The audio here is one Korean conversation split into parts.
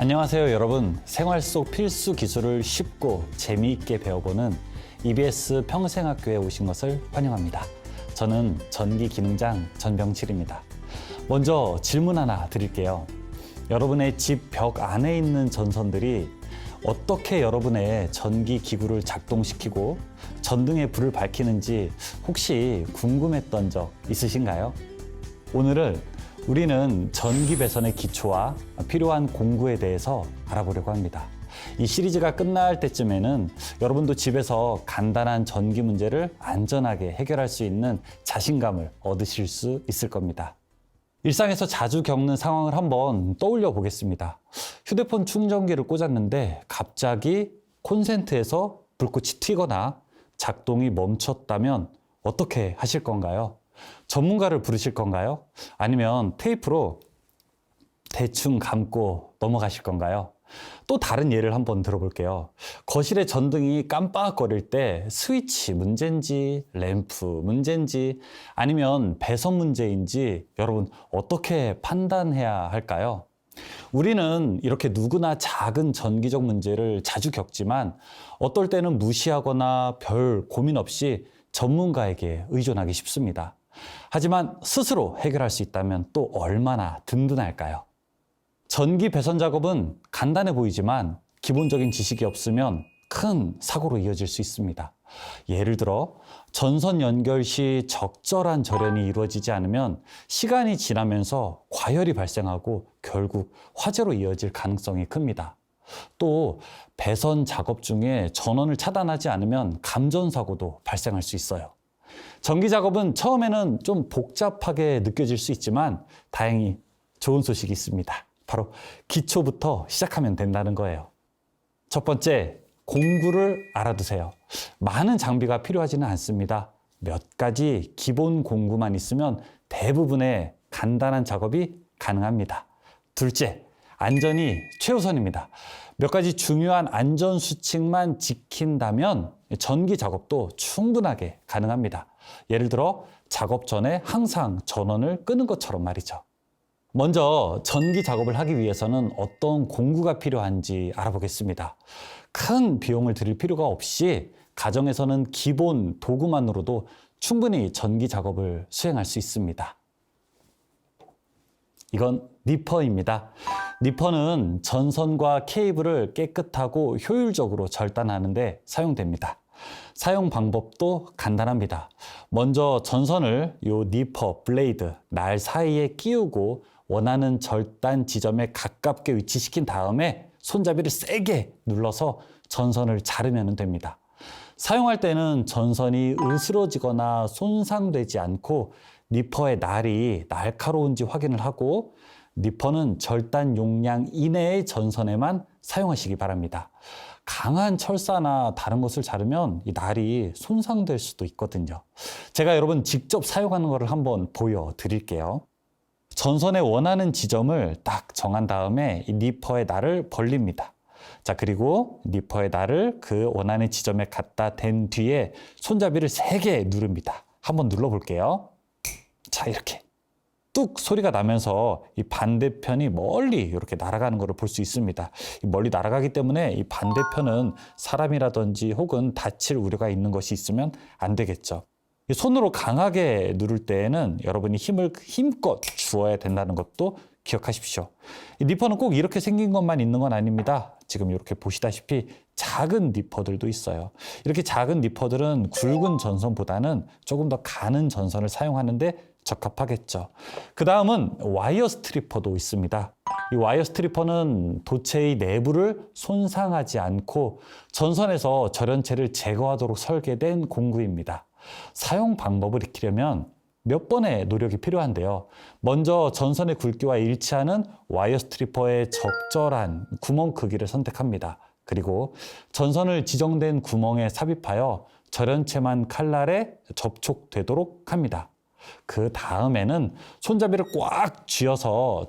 안녕하세요 여러분. 생활 속 필수 기술을 쉽고 재미있게 배워보는 EBS 평생학교에 오신 것을 환영합니다. 저는 전기기능장 전병칠입니다. 먼저 질문 하나 드릴게요. 여러분의 집 벽 안에 있는 전선들이 어떻게 여러분의 전기기구를 작동시키고 전등의 불을 밝히는지 혹시 궁금했던 적 있으신가요? 오늘은 우리는 전기 배선의 기초와 필요한 공구에 대해서 알아보려고 합니다. 이 시리즈가 끝날 때쯤에는 여러분도 집에서 간단한 전기 문제를 안전하게 해결할 수 있는 자신감을 얻으실 수 있을 겁니다. 일상에서 자주 겪는 상황을 한번 떠올려 보겠습니다. 휴대폰 충전기를 꽂았는데 갑자기 콘센트에서 불꽃이 튀거나 작동이 멈췄다면 어떻게 하실 건가요? 전문가를 부르실 건가요? 아니면 테이프로 대충 감고 넘어가실 건가요? 또 다른 예를 한번 들어볼게요. 거실의 전등이 깜빡거릴 때 스위치 문제인지 램프 문제인지 아니면 배선 문제인지 여러분 어떻게 판단해야 할까요? 우리는 이렇게 누구나 작은 전기적 문제를 자주 겪지만 어떨 때는 무시하거나 별 고민 없이 전문가에게 의존하기 쉽습니다. 하지만 스스로 해결할 수 있다면 또 얼마나 든든할까요? 전기 배선 작업은 간단해 보이지만 기본적인 지식이 없으면 큰 사고로 이어질 수 있습니다. 예를 들어 전선 연결 시 적절한 절연이 이루어지지 않으면 시간이 지나면서 과열이 발생하고 결국 화재로 이어질 가능성이 큽니다. 또 배선 작업 중에 전원을 차단하지 않으면 감전사고도 발생할 수 있어요. 전기 작업은 처음에는 좀 복잡하게 느껴질 수 있지만 다행히 좋은 소식이 있습니다. 바로 기초부터 시작하면 된다는 거예요. 첫 번째, 공구를 알아두세요. 많은 장비가 필요하지는 않습니다. 몇 가지 기본 공구만 있으면 대부분의 간단한 작업이 가능합니다. 둘째, 안전이 최우선입니다. 몇 가지 중요한 안전 수칙만 지킨다면 전기 작업도 충분하게 가능합니다. 예를 들어 작업 전에 항상 전원을 끄는 것처럼 말이죠. 먼저 전기 작업을 하기 위해서는 어떤 공구가 필요한지 알아보겠습니다. 큰 비용을 들일 필요가 없이 가정에서는 기본 도구만으로도 충분히 전기 작업을 수행할 수 있습니다. 이건 니퍼입니다. 니퍼는 전선과 케이블을 깨끗하고 효율적으로 절단하는 데 사용됩니다. 사용 방법도 간단합니다. 먼저 전선을 요 니퍼 블레이드 날 사이에 끼우고 원하는 절단 지점에 가깝게 위치시킨 다음에 손잡이를 세게 눌러서 전선을 자르면 됩니다. 사용할 때는 전선이 으스러지거나 손상되지 않고 니퍼의 날이 날카로운지 확인을 하고 니퍼는 절단 용량 이내의 전선에만 사용하시기 바랍니다. 강한 철사나 다른 것을 자르면 이 날이 손상될 수도 있거든요. 제가 여러분 직접 사용하는 것을 한번 보여드릴게요. 전선에 원하는 지점을 딱 정한 다음에 이 니퍼의 날을 벌립니다. 자, 그리고 니퍼의 날을 그 원하는 지점에 갖다 댄 뒤에 손잡이를 세게 누릅니다. 한번 눌러볼게요. 자, 이렇게 뚝 소리가 나면서 이 반대편이 멀리 이렇게 날아가는 것을 볼 수 있습니다. 멀리 날아가기 때문에 이 반대편은 사람이라든지 혹은 다칠 우려가 있는 것이 있으면 안 되겠죠. 손으로 강하게 누를 때에는 여러분이 힘을 힘껏 주어야 된다는 것도 기억하십시오. 이 니퍼는 꼭 이렇게 생긴 것만 있는 건 아닙니다. 지금 이렇게 보시다시피 작은 니퍼들도 있어요. 이렇게 작은 니퍼들은 굵은 전선보다는 조금 더 가는 전선을 사용하는데 적합하겠죠. 그 다음은 와이어 스트리퍼도 있습니다. 이 와이어 스트리퍼는 도체의 내부를 손상하지 않고 전선에서 절연체를 제거하도록 설계된 공구입니다. 사용 방법을 익히려면 몇 번의 노력이 필요한데요. 먼저 전선의 굵기와 일치하는 와이어 스트리퍼의 적절한 구멍 크기를 선택합니다. 그리고 전선을 지정된 구멍에 삽입하여 절연체만 칼날에 접촉되도록 합니다. 그 다음에는 손잡이를 꽉 쥐어서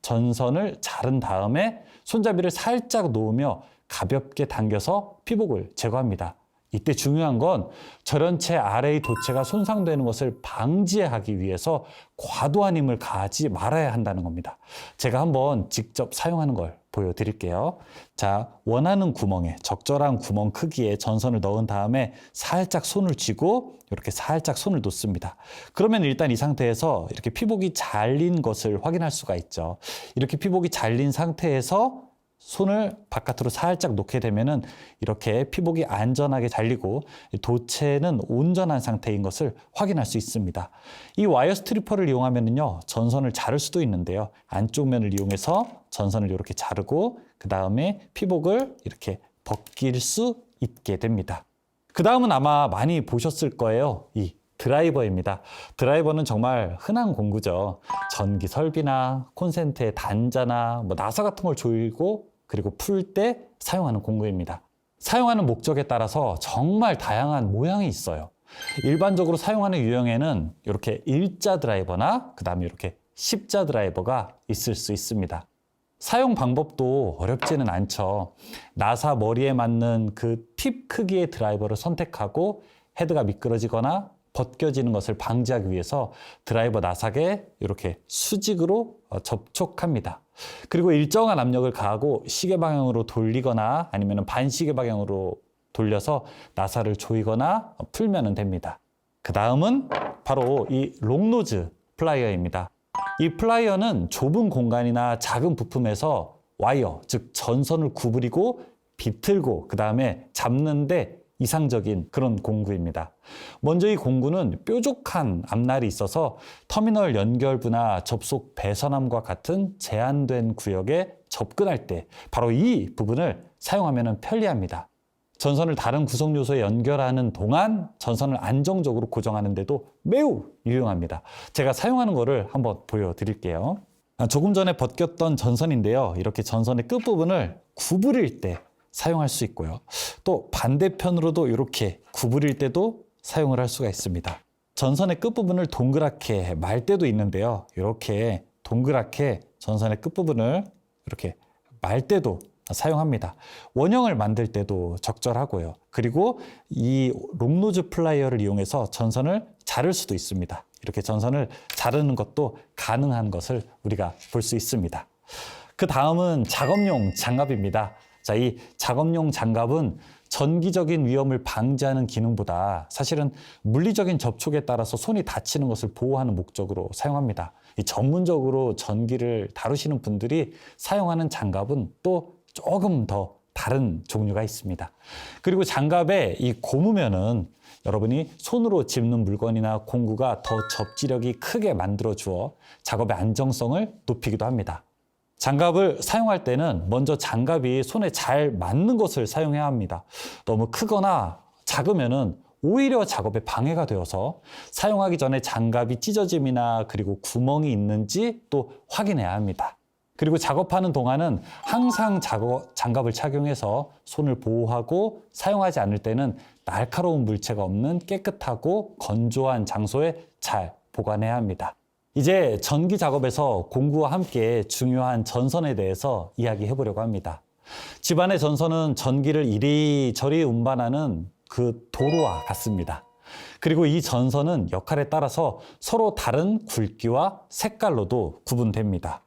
전선을 자른 다음에 손잡이를 살짝 놓으며 가볍게 당겨서 피복을 제거합니다. 이때 중요한 건 절연체 아래의 도체가 손상되는 것을 방지하기 위해서 과도한 힘을 가하지 말아야 한다는 겁니다. 제가 한번 직접 사용하는 걸 보여드릴게요. 자, 원하는 구멍에 적절한 구멍 크기의 전선을 넣은 다음에 살짝 손을 쥐고 이렇게 살짝 손을 놓습니다. 그러면 일단 이 상태에서 이렇게 피복이 잘린 것을 확인할 수가 있죠. 이렇게 피복이 잘린 상태에서 손을 바깥으로 살짝 놓게 되면은 이렇게 피복이 안전하게 잘리고 도체는 온전한 상태인 것을 확인할 수 있습니다. 이 와이어 스트리퍼를 이용하면은요, 전선을 자를 수도 있는데요. 안쪽 면을 이용해서 전선을 이렇게 자르고 그 다음에 피복을 이렇게 벗길 수 있게 됩니다. 그 다음은 아마 많이 보셨을 거예요. 이 드라이버입니다. 드라이버는 정말 흔한 공구죠. 전기 설비나 콘센트의 단자나 나사 같은 걸 조이고 그리고 풀 때 사용하는 공구입니다. 사용하는 목적에 따라서 정말 다양한 모양이 있어요. 일반적으로 사용하는 유형에는 이렇게 일자 드라이버나 그 다음에 이렇게 십자 드라이버가 있을 수 있습니다. 사용 방법도 어렵지는 않죠. 나사 머리에 맞는 그 팁 크기의 드라이버를 선택하고 헤드가 미끄러지거나 벗겨지는 것을 방지하기 위해서 드라이버 나사에 이렇게 수직으로 접촉합니다. 그리고 일정한 압력을 가하고 시계 방향으로 돌리거나 아니면 반시계 방향으로 돌려서 나사를 조이거나 풀면 됩니다. 그 다음은 바로 이 롱노즈 플라이어입니다. 이 플라이어는 좁은 공간이나 작은 부품에서 와이어, 즉 전선을 구부리고 비틀고 그 다음에 잡는데 이상적인 그런 공구입니다. 먼저 이 공구는 뾰족한 앞날이 있어서 터미널 연결부나 접속 배선함과 같은 제한된 구역에 접근할 때 바로 이 부분을 사용하면 편리합니다. 전선을 다른 구성 요소에 연결하는 동안 전선을 안정적으로 고정하는 데도 매우 유용합니다. 제가 사용하는 거를 한번 보여드릴게요. 조금 전에 벗겼던 전선인데요. 이렇게 전선의 끝부분을 구부릴 때 사용할 수 있고요. 또 반대편으로도 이렇게 구부릴 때도 사용을 할 수가 있습니다. 전선의 끝부분을 동그랗게 말 때도 있는데요. 이렇게 동그랗게 전선의 끝부분을 이렇게 말 때도 사용합니다. 원형을 만들 때도 적절하고요. 그리고 이 롱노즈 플라이어를 이용해서 전선을 자를 수도 있습니다. 이렇게 전선을 자르는 것도 가능한 것을 우리가 볼 수 있습니다. 그 다음은 작업용 장갑입니다. 자, 이 작업용 장갑은 전기적인 위험을 방지하는 기능보다 사실은 물리적인 접촉에 따라서 손이 다치는 것을 보호하는 목적으로 사용합니다. 이 전문적으로 전기를 다루시는 분들이 사용하는 장갑은 또 조금 더 다른 종류가 있습니다. 그리고 장갑의 이 고무면은 여러분이 손으로 짚는 물건이나 공구가 더 접지력이 크게 만들어 주어 작업의 안정성을 높이기도 합니다. 장갑을 사용할 때는 먼저 장갑이 손에 잘 맞는 것을 사용해야 합니다. 너무 크거나 작으면은 오히려 작업에 방해가 되어서 사용하기 전에 장갑이 찢어짐이나 그리고 구멍이 있는지 또 확인해야 합니다. 그리고 작업하는 동안은 항상 장갑을 착용해서 손을 보호하고 사용하지 않을 때는 날카로운 물체가 없는 깨끗하고 건조한 장소에 잘 보관해야 합니다. 이제 전기 작업에서 공구와 함께 중요한 전선에 대해서 이야기해 보려고 합니다. 집안의 전선은 전기를 이리저리 운반하는 그 도로와 같습니다. 그리고 이 전선은 역할에 따라서 서로 다른 굵기와 색깔로도 구분됩니다.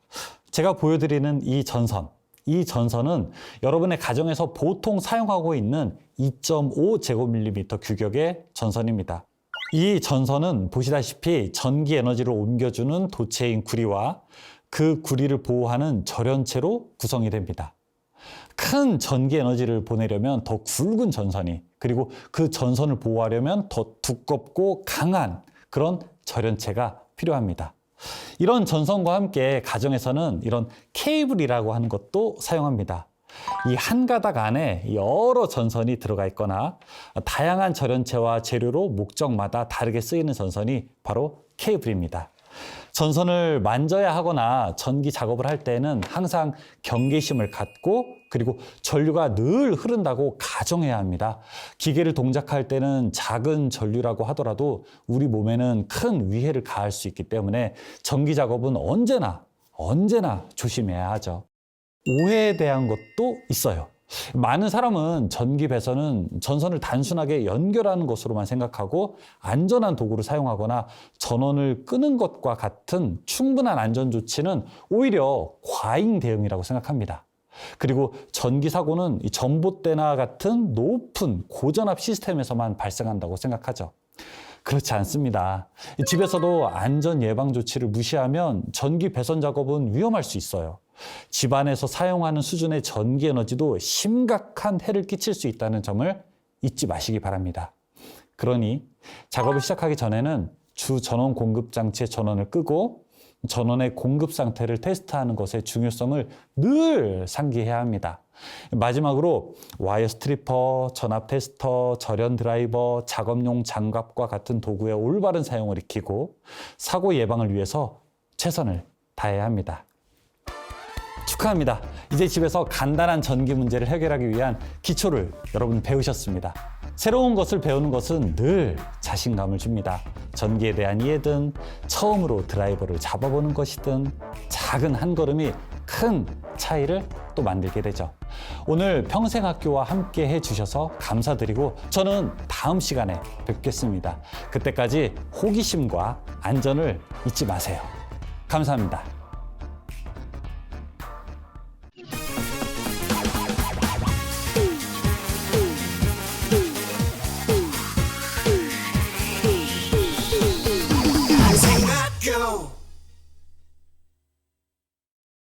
제가 보여드리는 이 전선은 여러분의 가정에서 보통 사용하고 있는 2.5제곱밀리미터 규격의 전선입니다. 이 전선은 보시다시피 전기 에너지를 옮겨주는 도체인 구리와 그 구리를 보호하는 절연체로 구성이 됩니다. 큰 전기 에너지를 보내려면 더 굵은 전선이, 그리고 그 전선을 보호하려면 더 두껍고 강한 그런 절연체가 필요합니다. 이런 전선과 함께 가정에서는 이런 케이블이라고 하는 것도 사용합니다. 이 한 가닥 안에 여러 전선이 들어가 있거나 다양한 절연체와 재료로 목적마다 다르게 쓰이는 전선이 바로 케이블입니다. 전선을 만져야 하거나 전기 작업을 할 때는 항상 경계심을 갖고 그리고 전류가 늘 흐른다고 가정해야 합니다. 기계를 동작할 때는 작은 전류라고 하더라도 우리 몸에는 큰 위해를 가할 수 있기 때문에 전기 작업은 언제나 조심해야 하죠. 오해에 대한 것도 있어요. 많은 사람은 전기 배선은 전선을 단순하게 연결하는 것으로만 생각하고 안전한 도구로 사용하거나 전원을 끄는 것과 같은 충분한 안전 조치는 오히려 과잉 대응이라고 생각합니다. 그리고 전기 사고는 이 전봇대나 같은 높은 고전압 시스템에서만 발생한다고 생각하죠. 그렇지 않습니다. 집에서도 안전 예방 조치를 무시하면 전기 배선 작업은 위험할 수 있어요. 집안에서 사용하는 수준의 전기 에너지도 심각한 해를 끼칠 수 있다는 점을 잊지 마시기 바랍니다. 그러니 작업을 시작하기 전에는 주 전원 공급 장치의 전원을 끄고 전원의 공급 상태를 테스트하는 것의 중요성을 늘 상기해야 합니다. 마지막으로 와이어 스트리퍼, 전압 테스터, 절연 드라이버, 작업용 장갑과 같은 도구의 올바른 사용을 익히고 사고 예방을 위해서 최선을 다해야 합니다. 축하합니다. 이제 집에서 간단한 전기 문제를 해결하기 위한 기초를 여러분 배우셨습니다. 새로운 것을 배우는 것은 늘 자신감을 줍니다. 전기에 대한 이해든 처음으로 드라이버를 잡아보는 것이든 작은 한 걸음이 큰 차이를 또 만들게 되죠. 오늘 평생학교와 함께 해주셔서 감사드리고 저는 다음 시간에 뵙겠습니다. 그때까지 호기심과 안전을 잊지 마세요. 감사합니다.